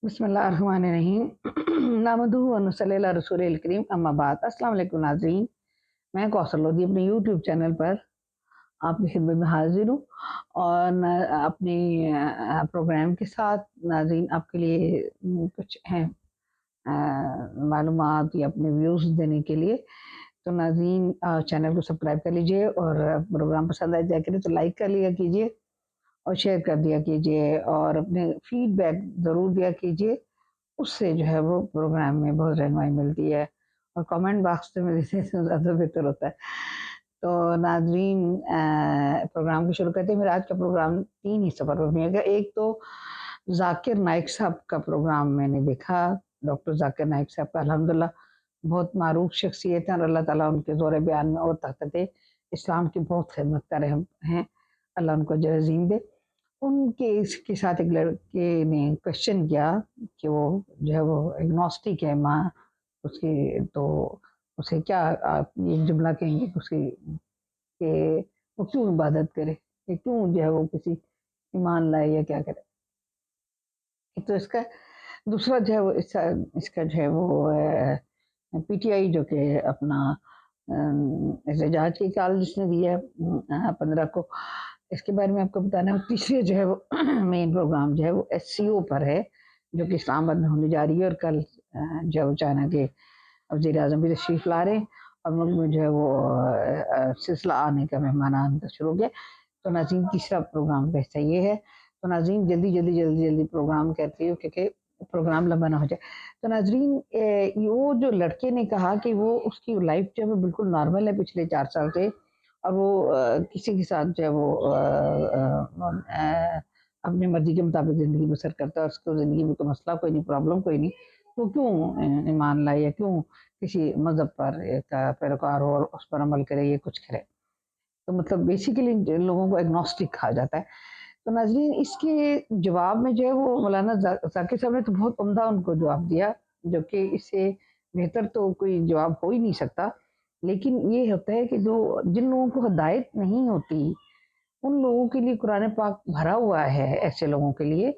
بسم اللہ الرحمن الرحیم نحمدہ و نصلی علی رسول الکریم اما بعد السلام علیکم ناظرین، میں کوثر لودھی اپنے یوٹیوب چینل پر آپ کی خدمت میں حاضر ہوں اور اپنے پروگرام کے ساتھ ناظرین آپ کے لیے کچھ اہم معلومات یا اپنے ویوز دینے کے لیے۔ تو ناظرین چینل کو سبسکرائب کر لیجئے اور پروگرام پسند آ جائے کرے تو لائک کر لیا کیجئے اور شیئر کر دیا کیجئے اور اپنے فیڈ بیک ضرور دیا کیجئے، اس سے جو ہے وہ پروگرام میں بہت رہنمائی ملتی ہے اور کمنٹ باکس میں دینے سے زیادہ بہتر ہوتا ہے۔ تو ناظرین پروگرام کو شروع کرتے ہیں۔ میرا آج کا پروگرام 3 حصوں پر بنے گا۔ ایک تو ذاکر نائک صاحب کا پروگرام میں نے دیکھا، ڈاکٹر ذاکر نائک صاحب کا الحمدللہ بہت معروف شخصیت ہیں اور اللہ تعالیٰ ان کے زور بیان میں اور طاقت اسلام کی بہت خدمت کر رہے ہیں، اللہ ان کو اجر عظیم دے۔ ان کے اس کے ساتھ ایک لڑکے نے کوشچن کیا کہ وہ جو ہے وہ اگنوسٹک ہے ماں، اس کی تو اسے کیا آپ ایک جملہ کہیں گے اس کی کہ وہ کیوں عبادت کرے کہ کیوں جو ہے وہ کسی ایمان لائے یا کیا کرے۔ تو اس کا دوسرا جو ہے وہ اس کا جو ہے وہ پی ٹی آئی جو کہ اپنا احتجاج کی کال جس نے دیا 15 کو، اس کے بارے میں آپ کو بتانا ہے۔ تیسرے جو ہے وہ مین پروگرام جو ہے وہ ایس سی او پر ہے جو کہ اسلام آباد میں ہونے جا رہی ہے، اور کل جو ہے چائنا کے وزیر اعظم بھی تشریف لا رہے ہیں اور ملک میں جو ہے وہ سلسلہ آنے کا مہمانان کا شروع ہو گیا۔ تو ناظرین تیسرا پروگرام کا حصہ یہ ہے۔ تو ناظرین جلدی پروگرام کرتی ہوں کیونکہ پروگرام لمبا نہ ہو جائے۔ تو ناظرین وہ جو لڑکے نے کہا کہ وہ اس کی لائف جو ہے بالکل نارمل ہے پچھلے 4 سال سے، اور وہ کسی کے ساتھ جو ہے وہ اپنی مرضی کے مطابق زندگی بسر کرتا ہے، اس کو زندگی میں کوئی مسئلہ کوئی نہیں، پرابلم کوئی نہیں، تو کیوں ایمان لائے یا کیوں کسی مذہب پر کا پیروکار ہو اور اس پر عمل کرے یا کچھ کرے۔ تو مطلب بیسیکلی لوگوں کو ایگنوسٹک کہا جاتا ہے۔ تو ناظرین اس کے جواب میں جو ہے وہ مولانا ذاکر صاحب نے تو بہت عمدہ ان کو جواب دیا، جو کہ اس سے بہتر تو کوئی جواب ہو ہی نہیں سکتا۔ لیکن یہ ہوتا ہے کہ جن لوگوں کو ہدایت نہیں ہوتی ان لوگوں کے لیے قرآن پاک بھرا ہوا ہے، ایسے لوگوں کے لیے۔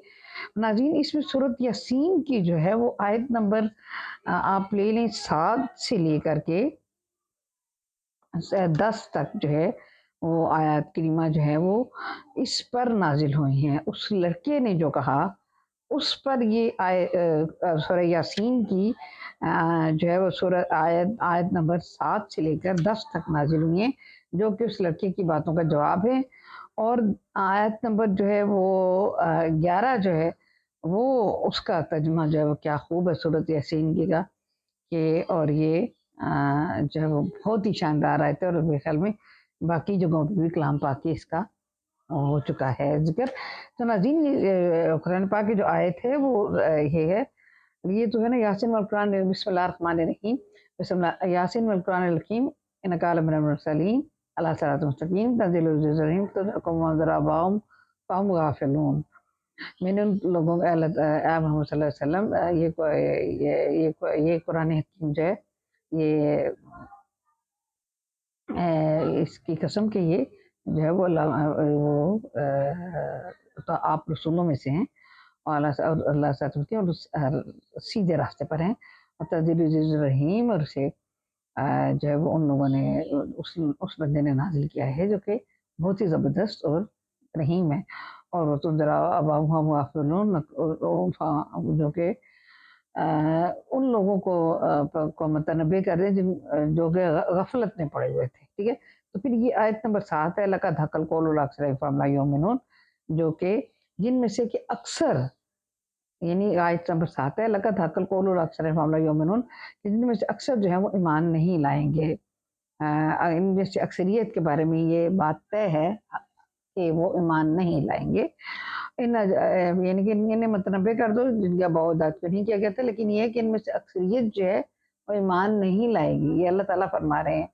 ناظرین اس میں سورۃ یاسین کی جو ہے وہ آیت نمبر آپ لے لیں 7 سے لے کر کے 10 تک جو ہے وہ آیات کریمہ جو ہے وہ اس پر نازل ہوئی ہیں۔ اس لڑکے نے جو کہا اس پر یہ سورہ یاسین کی جو ہے وہ آیت نمبر 7 سے لے کر 10 تک نازل ہوئی ہیں، جو کہ اس لڑکے کی باتوں کا جواب ہے۔ اور آیت نمبر جو ہے وہ 11 جو ہے وہ اس کا ترجمہ جو ہے وہ کیا خوب ہے سورۃ یاسین کی کا کہ اور یہ جو ہے وہ بہت ہی شاندار آیت ہے، اور میرے خیال میں باقی جگہوں پہ بھی کلام پاک کی اس کا ہو چکا ہے ذکر۔ تو ناظرین قرآن پاک کی جو آیت ہے وہ یہ ہے، یہ تو ہے نا یاسین والقرآن، بسم اللہ الرحمن الرحیم، بسم اللہ یاسین والقرآن الحکیم انک لمن المرسلین علی صراط مستقیم تنزیل العزیز الرحیم تذکر منذر آباؤہم فہم غافلون۔ میں نے ان لوگوں کا اے محمد صلی اللہ علیہ وسلم یہ قرآن حکیم جو ہے یہ اس کی قسم کہ یہ جو ہے وہ تو آپ رسولوں میں سے ہیں اور اللہ سے اور سیدھے راستے پر ہیں، اور تنزیل العزیز الرحیم، اور اسے جو ہے وہ ان لوگوں نے اس بندے نے نازل کیا ہے جو کہ بہت ہی زبردست اور رحیم ہے۔ اور وہ تو ذرا اباؤہم غافلون، جو کہ ان لوگوں کو متنبع کر رہے ہیں جو کہ غفلت میں پڑے ہوئے تھے، ٹھیک ہے۔ تو پھر یہ آیت نمبر 7 ہے، لقد حق القول علی اکثرہم فہم لا یؤمنون، جو کہ جن میں سے کہ اکثر، یعنی آیت نمبر 7 ہے لقد حق القول علی اکثرہم فہم لا یؤمنون، جن میں سے اکثر جو ہے وہ ایمان نہیں لائیں گے۔ ان میں سے اکثریت کے بارے میں یہ بات طے ہے کہ وہ ایمان نہیں لائیں گے۔ یعنی کہ انہیں متنبع کر دو جن کا باعداد کو نہیں کیا گیا تھا، لیکن یہ ہے کہ ان میں سے اکثریت جو ہے وہ ایمان نہیں لائے گی، یہ اللہ تعالیٰ فرما رہے ہیں۔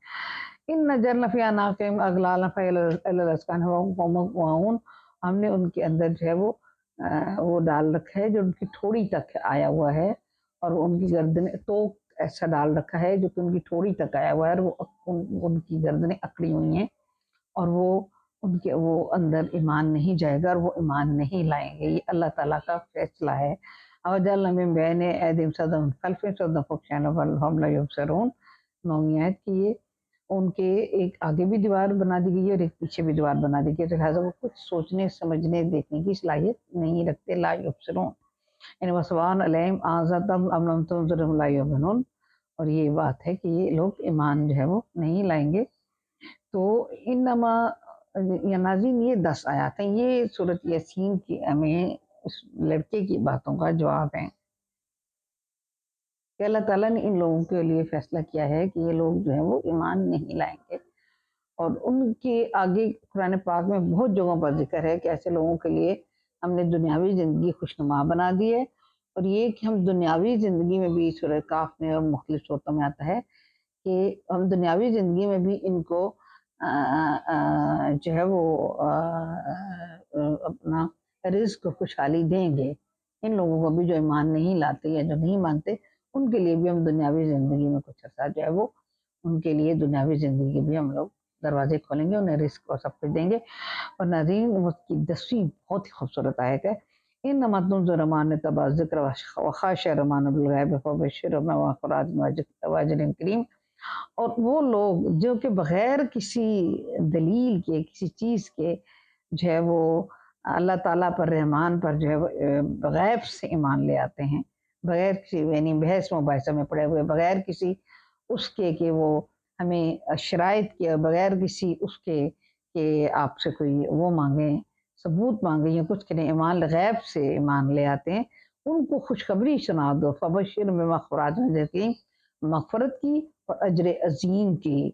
ان نجرنا فی اعناقہم اغلالا فہی الاذقان فہم مقمحون، ہم نے ان کے اندر جو ہے وہ ڈال رکھا ہے جو ان کی ٹھوڑی تک آیا ہوا ہے، اور ان کی گردنیں تو ایسا ڈال رکھا ہے جو کہ ان کی ٹھوڑی تک آیا ہوا ہے، اور وہ ان کی گردنیں اکڑی ہوئی ہیں، اور وہ اندر ایمان نہیں جائے گا اور وہ ایمان نہیں لائیں گے۔ یہ اللہ تعالیٰ کا فیصلہ ہے۔ وجعلنا من بین ایدیہم سدا ومن خلفہم سدا فغشیٰناہم فہم لا یبصرون، 9ویں آیت کی یہ ان کے ایک آگے بھی دیوار بنا دی گئی ہے اور ایک پیچھے بھی دیوار بنا دی گئی ہے، تو لہٰذا وہ کچھ سوچنے سمجھنے دیکھنے کی صلاحیت نہیں رکھتے، لا یبصرون یعنی وسواء علیہم اانذرتہم ام لم تنذرہم لا یؤمنون۔ اور یہ بات ہے کہ یہ لوگ ایمان جو ہے وہ نہیں لائیں گے۔ تو انما یا ناظرین یہ 10 آیات ہیں، یہ سورۃ یاسین کی ہمیں اس لڑکے کی باتوں کا جواب ہے کہ اللہ تعالیٰ نے ان لوگوں کے لیے فیصلہ کیا ہے کہ یہ لوگ جو ہیں وہ ایمان نہیں لائیں گے، اور ان کے آگے قرآن پاک میں بہت جگہوں پر ذکر ہے کہ ایسے لوگوں کے لیے ہم نے دنیاوی زندگی خوشنما بنا دی ہے، اور یہ کہ ہم دنیاوی زندگی میں بھی سورہ کاف میں اور مختلف صورتوں میں آتا ہے کہ ہم دنیاوی زندگی میں بھی ان کو جو ہے وہ اپنا رزق و خوشحالی دیں گے۔ ان لوگوں کو بھی جو ایمان نہیں لاتے یا جو نہیں مانتے، ان کے لیے بھی ہم دنیاوی زندگی میں کچھ عرصہ جو ہے وہ ان کے لیے دنیاوی زندگی بھی ہم لوگ دروازے کھولیں گے، انہیں رزق اور سب کچھ دیں گے۔ اور ناظرین اس کی 10ویں بہت ہی خوبصورت آیت ہے، انما تنذر من اتبع الذکر وخشی الرحمن بالغیب فبشرہ بمغفرۃ واجر کریم۔ اور وہ لوگ جو کہ بغیر کسی دلیل کے، کسی چیز کے جو ہے وہ اللہ تعالیٰ پر، رحمان پر جو ہے وہ غیب سے ایمان لے آتے ہیں، بغیر کسی یعنی بحث مباحثہ میں پڑے ہوئے، بغیر کسی اس کے کہ وہ ہمیں شرائط کے، بغیر کسی اس کے کہ آپ سے کوئی وہ مانگیں، ثبوت مانگیں یا کچھ کریں، ایمان غیب سے ایمان لے آتے ہیں، ان کو خوشخبری سنا دو، فبشر بمغفرۃ کریم، مغفرت کی اور اجر عظیم کی۔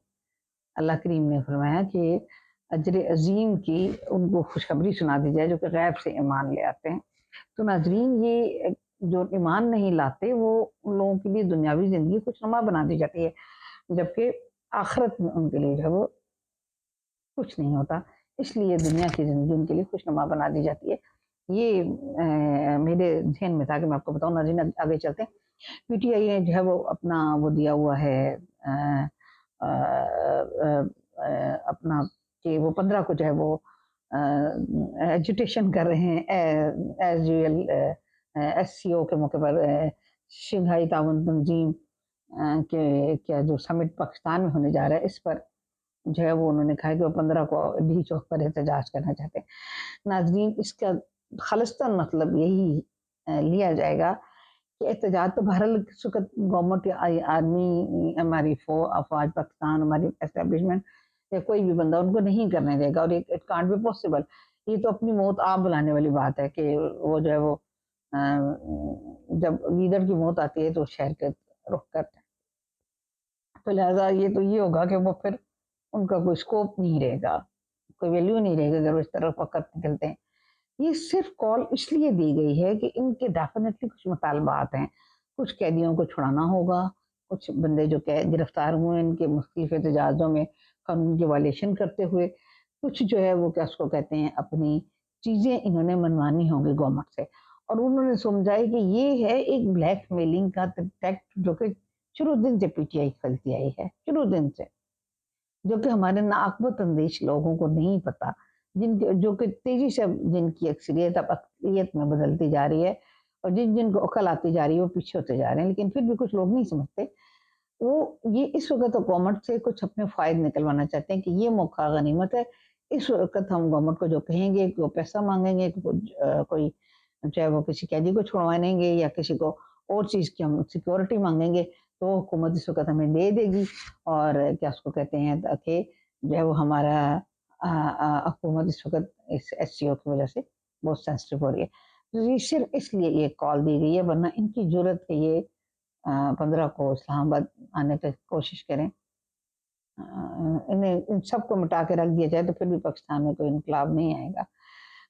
اللہ کریم نے فرمایا کہ اجر عظیم کی ان کو خوشخبری سنا دی جائے جو کہ غیب سے ایمان لے آتے ہیں۔ تو ناظرین یہ جو ایمان نہیں لاتے وہ ان لوگوں کے لیے دنیاوی زندگی خوشنما بنا دی جاتی ہے، جبکہ آخرت میں ان کے لیے جو ہے وہ کچھ نہیں ہوتا، اس لیے دنیا کی زندگی ان کے لیے خوشنما بنا دی جاتی ہے۔ یہ میرے ذہن میں تھا کہ میں آپ کو بتاؤں۔ ناظرین آگے چلتے ہیں۔ پی ٹی آئی نے جو ہے وہ اپنا وہ دیا ہوا ہے اپنا کہ وہ 15 کو جو ہے وہ ایجوٹیشن کر رہے ہیں ایز یوزل ایس سی او کے موقع پر شنگھائی تعاون تنظیم کے کیا جو سمٹ پاکستان میں ہونے جا رہا ہے، اس پر جو ہے وہ انہوں نے کہا کہ وہ 15 کو ڈی چوک پر احتجاج کرنا چاہتے ہیں۔ ناظرین اس کا خالصتاً مطلب یہی لیا جائے گا کہ احتجاج تو بہرحال اس وقت گورنمنٹ آرمی، ہماری افواج پاکستان، ہماری اسٹیبلشمنٹ یا کوئی بھی بندہ ان کو نہیں کرنے دے گا، اور اٹ کانٹ بی پاسبل۔ یہ تو اپنی موت آپ بلانے والی بات ہے کہ وہ جو ہے وہ جب لیڈر کی موت آتی ہے تو شہر کے رخ کرتے ہیں، تو لہٰذا یہ تو یہ ہوگا کہ وہ پھر ان کا کوئی اسکوپ نہیں رہے گا، کوئی ویلیو نہیں رہے گا اگر وہ اس طرح وقت نکلتے ہیں۔ یہ صرف کال اس لیے دی گئی ہے کہ ان کے ڈیفینیٹلی کچھ مطالبات ہیں، کچھ قیدیوں کو چھڑانا ہوگا، کچھ بندے جو گرفتار ہوئے ان کے مختلف احتجاجوں میں قانون کی وائلیشن کرتے ہوئے، کچھ جو ہے وہ کیا اس کو کہتے ہیں اپنی چیزیں انہوں نے منوانی ہوں گی گورنمنٹ سے، اور انہوں نے سمجھائی کہ یہ ہے ایک بلیک میلنگ کا ٹیکٹ جو کہ شروع دن سے پی ٹی آئی کھلتی آئی ہے، شروع دن سے، جو کہ ہمارے ناقابل اندیش لوگوں کو نہیں پتا، جو کہ تیزی سے جن کی اکثریت اب اقلیت میں بدلتی جا رہی ہے، اور جن کو عقل آتی جا رہی ہے وہ پیچھے ہوتے جا رہے ہیں، لیکن پھر بھی کچھ لوگ نہیں سمجھتے۔ وہ یہ اس وقت گورنمنٹ سے کچھ اپنے فائد نکلوانا چاہتے ہیں کہ یہ موقع غنیمت ہے، اس وقت ہم گورنمنٹ کو جو کہیں گے کہ وہ پیسہ مانگیں گے، کوئی چاہے وہ کسی قیدی کو چھڑوانے گے یا کسی کو اور چیز کی ہم سیکورٹی مانگیں گے، تو حکومت اس وقت ہمیں دے دے گی، اور کیا اس کو کہتے ہیں کہ جو ہے وہ ہمارا حکومت اس وقت اس ایس سی او کی وجہ سے بہت سینسٹیو ہو رہی ہے۔ تو یہ صرف اس لیے یہ کال دی گئی ہے، ورنہ ان کی ضرورت ہے یہ 15 کو اسلام آباد آنے کی کوشش کریں، انہیں ان سب کو مٹا کے رکھ دیا جائے تو پھر بھی پاکستان میں کوئی انقلاب نہیں آئے گا۔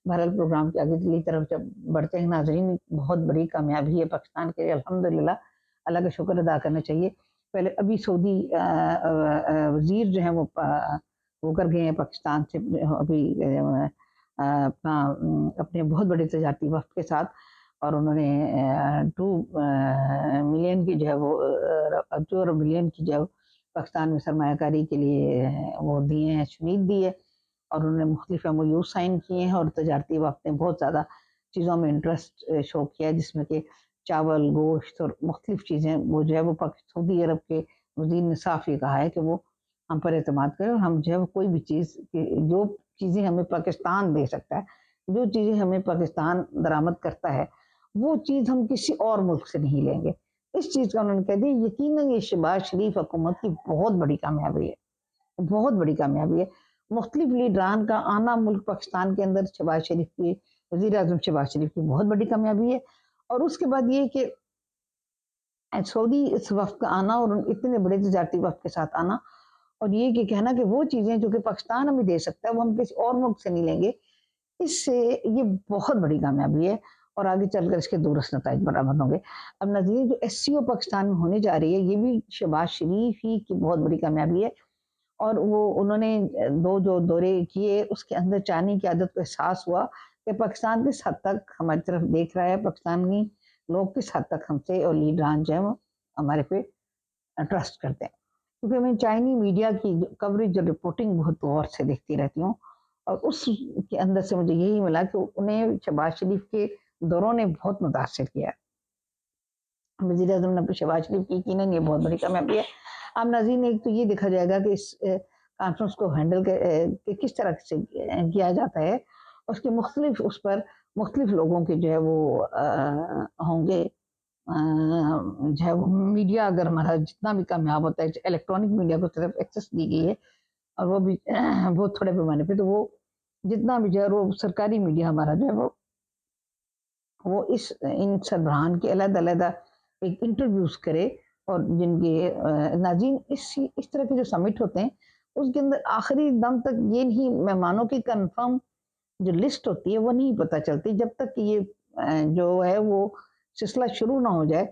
بہرحال پروگرام کی آگے کی طرف جب بڑھتے ہیں ناظرین، بہت بڑی کامیابی ہے پاکستان کے لیے، الحمدللہ اللہ کا شکر ادا کرنا چاہیے۔ پہلے ابھی سعودی وزیر جو ہیں وہ کر گئے ہیں پاکستان سے ابھی اپنے بہت بڑے تجارتی وفد کے ساتھ، اور انہوں نے 2 ملین کی جو ہے وہ 2 بلین کی جو ہے پاکستان میں سرمایہ کاری کے لیے وہ دیے ہیں، شمید دی ہے، اور انہوں نے مختلف MOU سائن کیے ہیں، اور تجارتی وفد بہت زیادہ چیزوں میں انٹرسٹ شو کیا ہے، جس میں کہ چاول، گوشت اور مختلف چیزیں، وہ جو ہے وہ سعودی عرب کے وزیر نے صاف یہ کہا ہے کہ وہ ہم پر اعتماد کریں، اور ہم جو ہے وہ کوئی بھی چیز جو چیزیں ہمیں پاکستان دے سکتا ہے، جو چیزیں ہمیں پاکستان درآمد کرتا ہے، وہ چیز ہم کسی اور ملک سے نہیں لیں گے۔ اس چیز کا انہوں نے کہہ دیا، یقیناً یہ شہباز شریف حکومت کی بہت بڑی کامیابی ہے، بہت بڑی کامیابی ہے۔ مختلف لیڈران کا آنا ملک پاکستان کے اندر شہباز شریف کی، وزیر اعظم شہباز شریف کی بہت بڑی کامیابی ہے۔ اور اس کے بعد یہ کہ سعودی اس وقت کا آنا اور اتنے بڑے تجارتی وقت کے ساتھ آنا، اور یہ کہ کہنا کہ وہ چیزیں جو کہ پاکستان ہمیں دے سکتا ہے وہ ہم کسی اور ملک سے نہیں لیں گے، اس سے یہ بہت بڑی کامیابی ہے، اور آگے چل کر اس کے دورس نتائج برآمد ہوں گے۔ اب ناظرین، جو ایس سی او پاکستان میں ہونے جا رہی ہے، یہ بھی شہباز شریف ہی کی بہت بڑی کامیابی ہے، اور وہ انہوں نے جو دورے کیے اس کے اندر چاہنے کی عادت کو احساس ہوا کہ پاکستان کس حد تک ہماری طرف دیکھ رہا ہے، پاکستانی لوگ کس حد تک ہم سے اور لیڈران جو ہیں وہ ہمارے پہ ٹرسٹ کرتے ہیں، کیونکہ میں چائنی میڈیا کی کوریج اور رپورٹنگ بہت غور سے دیکھتی رہتی ہوں، اور اس کے اندر سے مجھے یہی ملا کہ انہیں شہباز شریف کے دوروں نے بہت متاثر کیا ہے۔ وزیر اعظم نے شہباز شریف کی یقیناً یہ بہت بڑی کامیابی ہے۔ اب ناظرین، ایک تو یہ دیکھا جائے گا کہ اس کانفرنس کو ہینڈل کس طرح سے کیا جاتا ہے، اس کے مختلف، اس پر مختلف لوگوں کے جو ہے وہ ہوں گے، جو ہے وہ میڈیا اگر ہمارا جتنا بھی کامیاب ہوتا ہے، الیکٹرانک میڈیا کو طرف ایکسس دی گئی ہے، اور وہ بھی بہت تھوڑے پیمانے پہ، تو وہ جتنا بھی جو ہے وہ سرکاری میڈیا ہمارا جو ہے وہ ان سربراہان کے علیحدہ علیحدہ ایک انٹرویوز کرے، اور جن کے ناظرین اس طرح کے جو سمٹ ہوتے ہیں اس کے اندر آخری دم تک یہ نہیں مہمانوں کی کنفرم جو لسٹ ہوتی ہے وہ نہیں پتہ چلتی، جب تک کہ یہ جو ہے وہ سلسلہ شروع نہ ہو جائے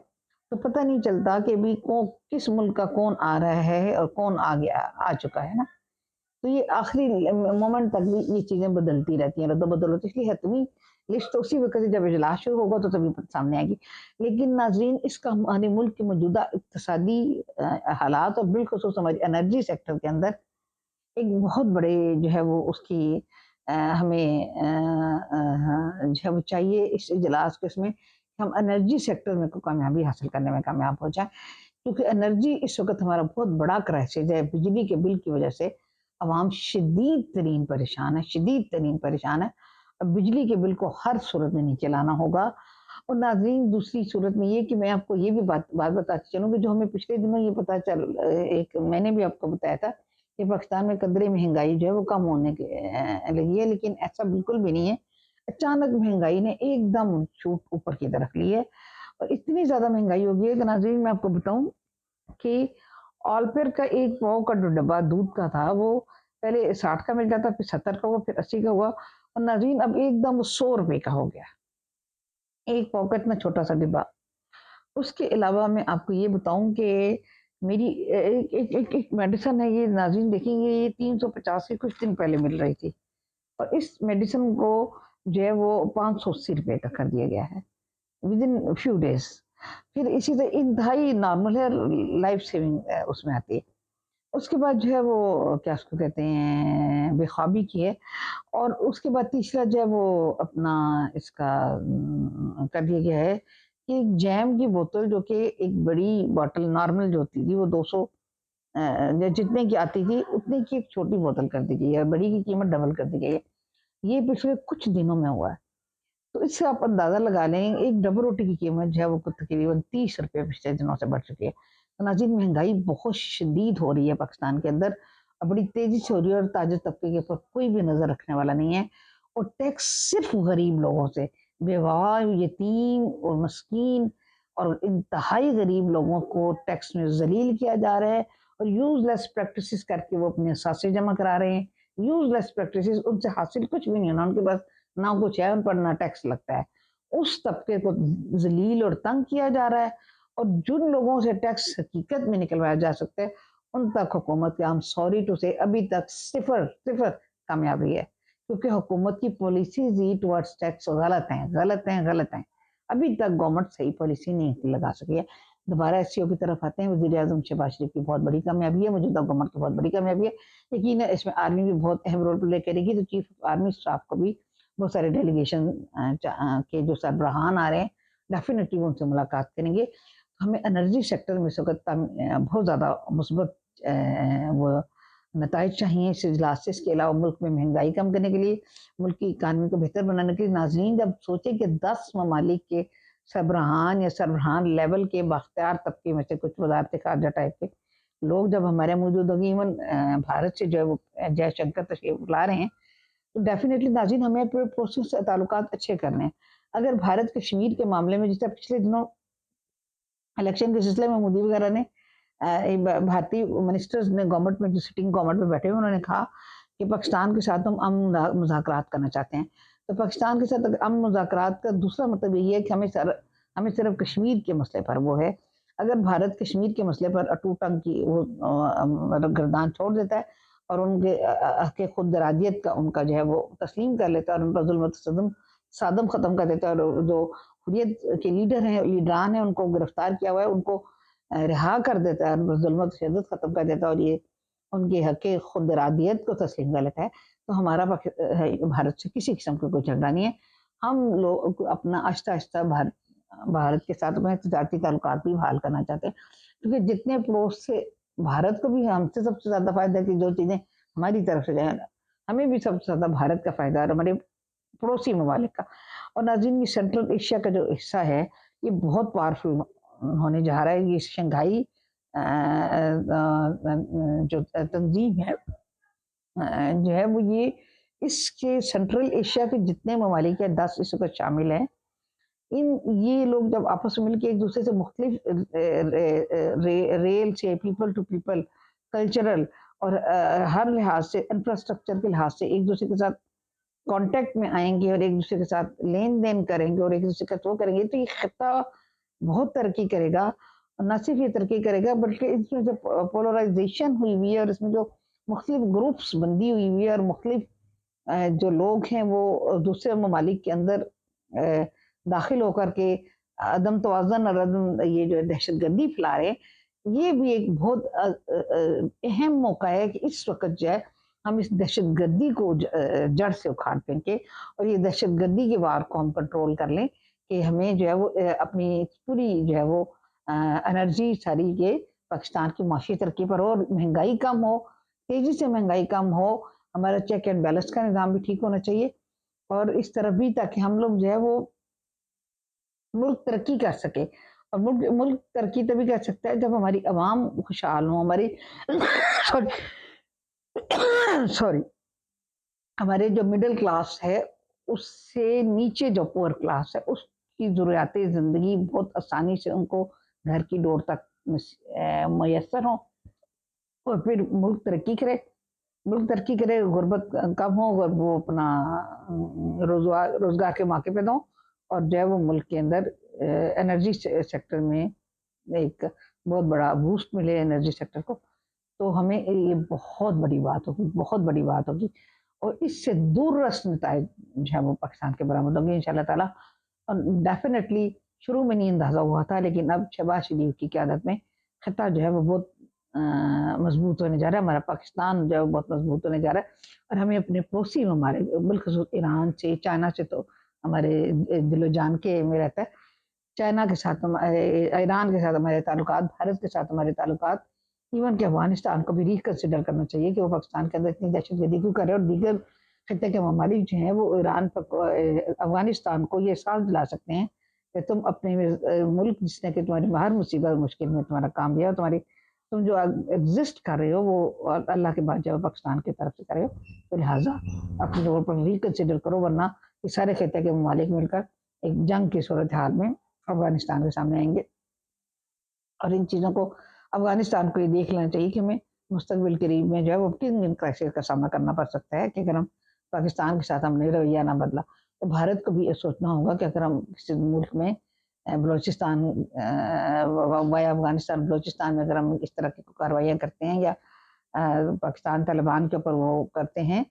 تو پتہ نہیں چلتا کہ بھی کس ملک کا کون آ رہا ہے اور کون آ چکا ہے نا۔ تو یہ آخری مومنٹ تک بھی یہ چیزیں بدلتی رہتی ہیں، رد و بدل ہوتی، اس لیے حتمی لسٹ تو اسی وقت سے جب اجلاس شروع ہوگا تو تبھی سامنے آئے گی۔ لیکن ناظرین، اس کا ہمارے ملک کے موجودہ اقتصادی حالات اور بالخصوص ہماری انرجی سیکٹر کے اندر ایک بہت بڑے جو ہے وہ اس کی ہمیں جو ہے وہ چاہیے اس اجلاس کو، اس میں ہم انرجی سیکٹر میں کامیابی حاصل کرنے میں کامیاب ہو جائیں، کیونکہ انرجی اس وقت ہمارا بہت بڑا کرائسس ہے۔ بجلی کے بل کی وجہ سے عوام شدید ترین پریشان ہے، شدید ترین پریشان ہے۔ اب بجلی کے بل کو ہر صورت میں نیچے لانا ہوگا۔ اور ناظرین، دوسری صورت میں یہ کہ میں آپ کو یہ بھی بات بتاتی چلوں کہ جو ہمیں پچھلے دنوں یہ پتا میں نے بھی آپ کو بتایا تھا کہ پاکستان میں قدرے مہنگائی جو ہے وہ کم ہونے لگی ہے، لیکن ایسا بالکل بھی نہیں ہے۔ اچانک مہنگائی نے ایک دم چھوٹ اوپر کی طرف لی ہے، اور اتنی زیادہ مہنگائی ہو گئی ہے کہ ناظرین میں آپ کو بتاؤں کہ آلپر کا ایک پاؤ کا جو ڈبہ دودھ کا تھا وہ پہلے 60 کا مل جاتا، پھر 70 کا ہوا، پھر 80 کا ہوا، اور ناظرین اب ایک دم 100 روپے کا ہو گیا ایک پاکٹ میں چھوٹا سا ڈبہ۔ اس کے علاوہ میں آپ کو یہ بتاؤں کہ میری ایک میڈیسن ہے، یہ ناظرین دیکھیں گے، یہ 350 کی کچھ دن پہلے مل رہی تھی، اور اس میڈیسن کو جو ہے وہ 580 روپے کا کر دیا گیا ہے ودن فیو ڈیز۔ پھر اسی طرح انتہائی نارمل ہے، لائف سیونگ اس میں آتی ہے۔ اس کے بعد جو ہے وہ کیا اس کو کہتے ہیں، بے خوابی کی ہے، اور اس کے بعد تیسرا جو ہے وہ اپنا اس کا کر دیا گیا ہے کہ جیم کی بوتل جو کہ ایک بڑی بوتل نارمل جو ہوتی تھی وہ 200 جتنے کی آتی تھی اتنے کی ایک چھوٹی بوتل کر دی گئی ہے، بڑی کی قیمت ڈبل کر دی گئی ہے۔ یہ پچھلے کچھ دنوں میں ہوا ہے، تو اس سے آپ اندازہ لگا لیں ایک ڈبل روٹی کی قیمت جو ہے وہ تقریباً 30 روپے پچھلے دنوں سے بڑھ چکی ہے۔ تو ناظرین، مہنگائی بہت شدید ہو رہی ہے پاکستان کے اندر، اور بڑی تیزی سے ہو رہی ہے، اور تاجر طبقے کے اوپر کوئی بھی نظر رکھنے والا نہیں ہے، اور ٹیکس صرف غریب لوگوں سے، بیوہ، یتیم اور مسکین اور انتہائی غریب لوگوں کو ٹیکس میں ذلیل کیا جا رہا ہے، اور یوز لیس پریکٹسز کر کے وہ اپنے اثاثے جمع کرا رہے ہیں۔ یوز لیس پریکٹسز، ان سے حاصل کچھ بھی نہیں ہونا، ان کے پاس نہ کچھ ہے، ان پر نہ ٹیکس لگتا ہے، اس طبقے کو ذلیل اور تنگ کیا جا رہا ہے، اور جن لوگوں سے ٹیکس حقیقت میں نکلوایا جا سکتا ہے ان تک حکومت کے، ہم سوری ٹو سے، ابھی تک صفر کامیابی ہے، کیونکہ حکومت کی پالیسیز ہی ٹورڈز ٹیکس غلط ہیں۔ ابھی تک گورنمنٹ صحیح پالیسی نہیں لگا سکی ہے۔ دوبارہ ایس سی او کی طرف آتے ہیں، وزیر اعظم شہباز شریف کی بہت بڑی کامیابی ہے، موجودہ گورنمنٹ کی بہت بڑی کامیابی ہے، یقیناً اس میں آرمی بھی بہت اہم رول پلے کرے گی، تو چیف آف آرمی اسٹاف کو بھی بہت سارے ڈیلیگیشن کے جو سربراہان آ رہے ہیں، ڈیفینیٹلی وہ ان سے ملاقات کریں گے. ہمیں انرجی سیکٹر میں اس وقت بہت زیادہ مثبت وہ نتائج چاہیے اس اجلاس سے. اس کے علاوہ ملک میں مہنگائی کم کرنے کے لیے، ملک کی اکانومی کو بہتر بنانے کے لیے ناظرین جب سوچیں کہ 10 ممالک کے سربراہان یا سربراہان لیول کے بااختیار طبقے میں سے کچھ وزارت خارجہ ٹائپ کے لوگ جب ہمارے موجود ہوگی، ایون بھارت سے جو ہے وہ جے شنکر تشریف لا رہے ہیں، تو ڈیفینیٹلی ناظرین ہمیں اپنے پڑوسیوں سے تعلقات اچھے کرنے ہیں. اگر بھارت کشمیر کے معاملے میں، جس طرح پچھلے دنوں الیکشن کے سلسلے میں مودی وغیرہ نے بھارتی منسٹرز نے گورنمنٹ میں جو سٹنگ گورنمنٹ میں بیٹھے ہوئے، انہوں نے کہا کہ پاکستان کے ساتھ ہم امن مذاکرات کرنا چاہتے ہیں. تو پاکستان کے ساتھ امن مذاکرات کا دوسرا مطلب یہ ہے کہ ہمیں صرف کشمیر کے مسئلے پر وہ ہے. اگر بھارت کشمیر کے مسئلے پر اٹوٹنگ کی وہ گردان چھوڑ دیتا ہے اور ان کے خود ارادیت کا ان کا جو ہے وہ تسلیم کر لیتا ہے اور ان پر ظلم و صادم ختم کر دیتا ہے، اور جو حریت کے لیڈران ہیں ان کو گرفتار کیا ہوا ہے ان کو رہا کر دیتا ہے، ان پر ظلم و تشدد ختم کر دیتا ہے، اور یہ ان کے حق خود ارادیت کو تسلیم کر لیتا ہے. تو ہمارا بھارت سے کسی قسم کا کوئی جھگڑا نہیں ہے. ہم لوگ اپنا آہستہ آہستہ بھارت کے ساتھ اپنے تجارتی تعلقات بھی بحال کرنا چاہتے ہیں، کیونکہ جتنے پڑوس سے بھارت کو بھی ہم سے سب سے زیادہ فائدہ ہے کہ جو چیزیں ہماری طرف سے جائیں، ہمیں بھی سب سے زیادہ بھارت کا فائدہ ہے اور ہمارے پڑوسی ممالک کا. اور ناظرین یہ سینٹرل ایشیا کا جو حصہ ہے یہ بہت پاورفل ہونے جا رہا ہے. یہ شنگھائی جو تنظیم ہے جو ہے وہ یہ اس کے سینٹرل ایشیا کے جتنے ممالک ہیں 10 اس وقت شامل ہیں. یہ لوگ جب آپس میں مل کے ایک دوسرے سے مختلف ریل سے پیپل ٹو پیپل کلچرل اور ہر لحاظ سے انفراسٹرکچر کے لحاظ سے ایک دوسرے کے ساتھ کانٹیکٹ میں آئیں گے اور ایک دوسرے کے ساتھ لین دین کریں گے اور ایک دوسرے کا تو کریں گے، تو یہ خطہ بہت ترقی کرے گا. اور نہ صرف یہ ترقی کرے گا بلکہ اس میں جو پولرائزیشن ہوئی ہوئی ہے اور اس میں جو مختلف گروپس بندی ہوئی ہوئی ہے اور مختلف جو لوگ ہیں وہ دوسرے ممالک کے اندر داخل ہو کر کے عدم توازن اور عدم یہ جو دہشت گردی پھیلا رہے ہیں، یہ بھی ایک بہت اہم موقع ہے کہ اس وقت جو ہے ہم اس دہشت گردی کو جڑ سے اکھاڑ پھینکیں اور یہ دہشت گردی کے وار کو ہم کنٹرول کر لیں کہ ہمیں جو ہے وہ اپنی پوری جو ہے وہ انرجی ساری یہ پاکستان کی معاشی ترقی پر ہو اور مہنگائی کم ہو، تیزی سے مہنگائی کم ہو. ہمارا چیک اینڈ بیلنس کا نظام بھی ٹھیک ہونا چاہیے اور اس طرف بھی تاکہ ہم لوگ جو ہے وہ ملک ترقی کر سکے. اور ملک ترقی تبھی کر سکتا ہے جب ہماری عوام خوشحال ہوں، ہماری سوری ہمارے جو مڈل کلاس ہے اس سے نیچے جو پور کلاس ہے اس کی ضروریات زندگی بہت آسانی سے ان کو گھر کی ڈور تک میسر ہوں اور پھر ملک ترقی کرے. ملک ترقی کرے، غربت کم ہو اور وہ اپنا روزگار کے موقع پیدا ہوں اور جو ہے وہ ملک کے اندر انرجی سیکٹر میں ایک بہت بڑا بوسٹ ملے انرجی سیکٹر کو. تو ہمیں یہ بہت بڑی بات ہوگی، بہت بڑی بات ہوگی اور اس سے دور رس نتائج جو ہے وہ پاکستان کے برآمد ہوں گے انشاءاللہ تعالیٰ. اور ڈیفینیٹلی شروع میں نہیں اندازہ ہوا تھا لیکن اب شہباز شریف کی قیادت میں خطہ جو ہے وہ بہت مضبوط ہونے جا رہا ہے. ہمارا پاکستان جو ہے وہ بہت مضبوط ہونے جا رہا ہے اور ہمیں اپنے پڑوسی ہمارے بالخصوص ایران سے، چائنا سے تو ہمارے دل و جان کے میں رہتا ہے. چائنا کے ساتھ ایران کے ساتھ ہمارے تعلقات، بھارت کے ساتھ ہمارے تعلقات، ایون کہ افغانستان کو بھی ریکنسیڈر کرنا چاہیے کہ وہ پاکستان کے اندر اتنی دہشت گردی کیوں کر رہے ہیں اور دیگر خطے کے ممالک جو ہیں وہ ایران افغانستان کو یہ احساس دلا سکتے ہیں کہ تم اپنے ملک جس نے کہ تمہاری ہر مصیبت مشکل میں تمہارا کام دیا اور تم جو ایگزسٹ کر رہے ہو وہ اللہ کے بعد جو پاکستان کی طرف سے کر رہے ہو، تو لہٰذا اپنے طور پر ریکنسیڈر کرو ورنہ یہ سارے خطے کے ممالک مل کر ایک جنگ کی صورتحال میں افغانستان کے سامنے آئیں گے. اور ان چیزوں کو افغانستان کو یہ دیکھ لینا چاہیے کہ ہمیں مستقبل قریب میں جو ہے وہ کن کرائسس کا سامنا کرنا پڑ سکتا ہے کہ اگر ہم پاکستان کے ساتھ ہم نے رویہ نہ بدلا تو بھارت کو بھی یہ سوچنا ہوگا کہ اگر ہم کسی ملک میں بلوچستان وایا افغانستان بلوچستان میں اگر ہم اس طرح کی کارروائیاں کرتے ہیں یا پاکستان طالبان کے اوپر وہ کرتے ہیں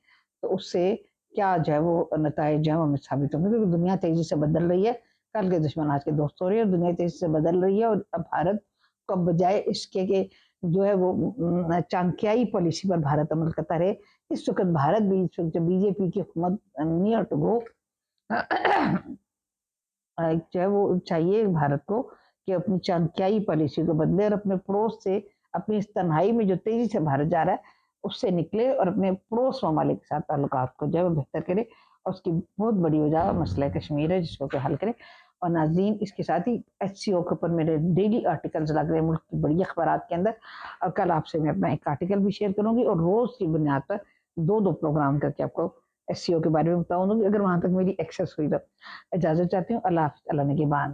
تو اس سے کیا جو ہے وہ نتائج جو ہے ہمیں ثابت ہوں گے، کیونکہ دنیا تیزی سے بدل رہی ہے. کل کے دشمن آج کے دوست ہو رہی ہے اور دنیا تیزی سے بدل رہی ہے اور اب بھارت کو بجائے اس کے کہ جو ہے وہ چانکیائی پالیسی پر بھارت عمل کرتا رہے اس وقت بھارت بھی اس وقت جب بی جے پی کی حکومت نیئر ٹو گو جو ہے وہ چاہیے بھارت کو کہ اپنی چانکیائی پالیسی کو بدلے اور اپنے پڑوس سے اپنی اس تنہائی میں جو تیزی سے بھارت جا رہا ہے اس سے نکلے اور اپنے پڑوس ممالک کے ساتھ تعلقات کو جو ہے وہ بہتر کرے، اور اس کی بہت بڑی وجہ مسئلہ کشمیر ہے جس کو کہ حل کرے۔ اور ناظرین اس کے ساتھ ہی ایچ سی او کے اوپر میرے ڈیلی آرٹیکلز لگ رہے ہیں ملک کی بڑی اخبارات کے اندر، اور کل آپ سے میں اپنا ایک آرٹیکل بھی شیئر کروں گی، اور روز کی بنیاد پر دو دو پروگرام کر کے آپ کو ایس سی او کے بارے میں بتاؤں گی، اگر وہاں تک میری ایکسیس ہوئی تو۔ اجازت چاہتی ہوں، اللہ حافظ، اللہ نگہبان۔